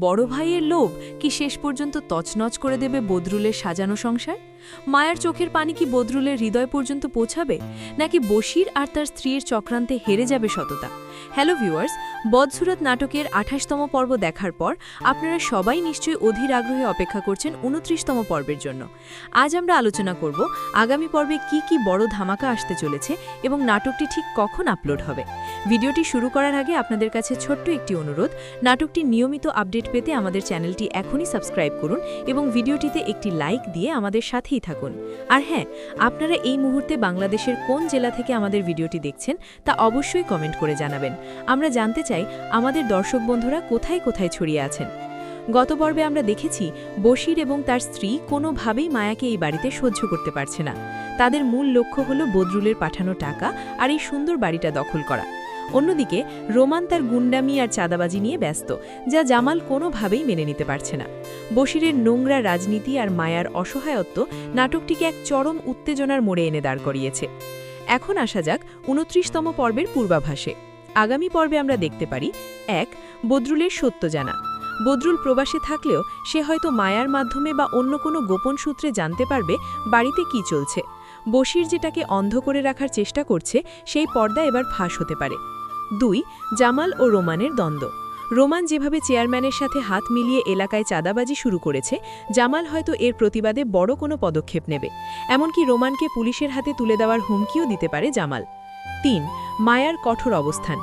বড় ভাইয়ের লোভ কি শেষ পর্যন্ত তছনছ করে দেবে বদরুলের সাজানো সংসার? মায়ার চোখের পানি কি বদরুলের হৃদয় পর্যন্ত পৌঁছাবে, নাকি বশির আর তার স্ত্রীর চক্রান্তে হেরে যাবে সততা? হ্যালো ভিউয়ার্স, বদসুরত নাটকের ২৮তম পর্ব দেখার পর আপনারা সবাই নিশ্চয়ই অধীর আগ্রহে অপেক্ষা করছেন ২৯তম পর্বের জন্য। আজ আমরা আলোচনা করব আগামী পর্বে কি বড় ধামাকা আসতে চলেছে এবং নাটকটি ঠিক কখন আপলোড হবে। ভিডিওটি শুরু করার আগে আপনাদের কাছে ছোট্ট একটি অনুরোধ, নাটকটির নিয়মিত আপডেট পেতে আমাদের চ্যানেলটি এখনই সাবস্ক্রাইব করুন এবং ভিডিওটিতে একটি লাইক দিয়ে আমাদের সাথেই থাকুন। আর হ্যাঁ, আপনারা এই মুহূর্তে বাংলাদেশের কোন জেলা থেকে আমাদের ভিডিওটি দেখছেন তা অবশ্যই কমেন্ট করে জানাবেন। আমরা জানতে চাই আমাদের দর্শক বন্ধুরা কোথায় কোথায় ছড়িয়ে আছেন। গত পর্বে আমরা দেখেছি বশির এবং তার স্ত্রী কোনোভাবেই মায়াকে এই বাড়িতে সহ্য করতে পারছে না। তাদের মূল লক্ষ্য হলো বদরুলের পাঠানো টাকা আর এই সুন্দর বাড়িটা দখল করা। অন্যদিকে রোমান তার গুন্ডামি আর চাঁদাবাজি নিয়ে ব্যস্ত, যা জামাল কোনোভাবেই মেনে নিতে পারছে না। বশিরের নোংরা রাজনীতি আর মায়ার অসহায়ত্ব নাটকটিকে এক চরম উত্তেজনার মোড়ে এনে দাঁড় করিয়েছে। এখন আসা যাক ২৯তম পর্বের পূর্বাভাসে। আগামী পর্বে আমরা দেখতে পারি ১. বদরুলের সত্য জানা। বদরুল প্রবাসে থাকলেও সে হয়তো মায়ার মাধ্যমে বা অন্য কোনো গোপন সূত্রে জানতে পারবে বাড়িতে কি চলছে। বশির যেটাকে অন্ধ করে রাখার চেষ্টা করছে সেই পর্দা এবার ফাঁস হতে পারে। ২. জামাল ও রোমানের দ্বন্দ্ব। রোমান যেভাবে চেয়ারম্যানের সাথে হাত মিলিয়ে এলাকায় চাঁদাবাজি শুরু করেছে, জামাল হয়তো এর প্রতিবাদে বড় কোনো পদক্ষেপ নেবে। এমনকি রোমানকে পুলিশের হাতে তুলে দেওয়ার হুমকিও দিতে পারে জামাল। ৩. মায়ার কঠোর অবস্থান।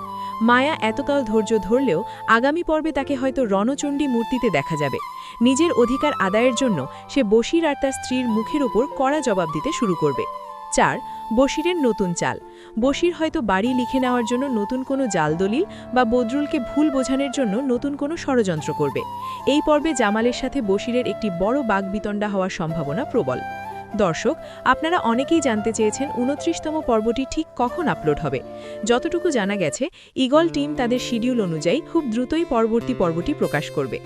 মায়া এতকাল ধৈর্য ধরলেও আগামী পর্বে তাকে হয়তো রণচণ্ডী মূর্তিতে দেখা যাবে। নিজের অধিকার আদায়ের জন্য সে বশির আর তার স্ত্রীর মুখের ওপর কড়া জবাব দিতে শুরু করবে। ৪. বশিরের নতুন চাল। বশির হয়তো বাড়ি লিখে নেওয়ার জন্য নতুন কোনো জাল দলিল বা বদরুলকে ভুল বোঝানোর জন্য নতুন কোনো ষড়যন্ত্র করবে। এই পর্বে জামালের সাথে বশিরের একটি বড় বাগবিতণ্ডা হওয়ার সম্ভাবনা প্রবল। দর্শক, আপনারা অনেকেই জানতে চেয়েছেন ২৯তম পর্বটি ঠিক কখন আপলোড হবে। যতটুকু জানা গেছে, ঈগল টিম তাদের শিডিউল অনুযায়ী খুব দ্রুতই পরবর্তী পর্বটি প্রকাশ করবে।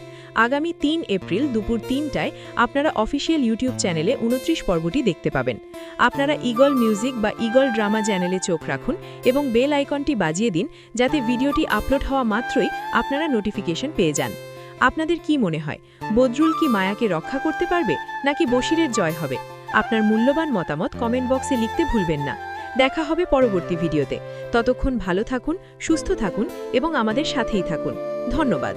আগামী ৩ এপ্রিল দুপুর ৩টায় আপনারা অফিসিয়াল ইউটিউব চ্যানেলে ২৯ পর্বটি দেখতে পাবেন। আপনারা ঈগল মিউজিক বা ঈগল ড্রামা চ্যানেলে চোখ রাখুন এবং বেল আইকনটি বাজিয়ে দিন, যাতে ভিডিওটি আপলোড হওয়া মাত্রই আপনারা নোটিফিকেশন পেয়ে যান। আপনাদের কি মনে হয়, বদরুল কি মায়াকে রক্ষা করতে পারবে, নাকি বশিরের জয় হবে? আপনার মূল্যবান মতামত কমেন্ট বক্সে লিখতে ভুলবেন না। দেখা হবে পরবর্তী ভিডিওতে। ততক্ষণ ভালো থাকুন, সুস্থ থাকুন এবং আমাদের সাথেই থাকুন। ধন্যবাদ।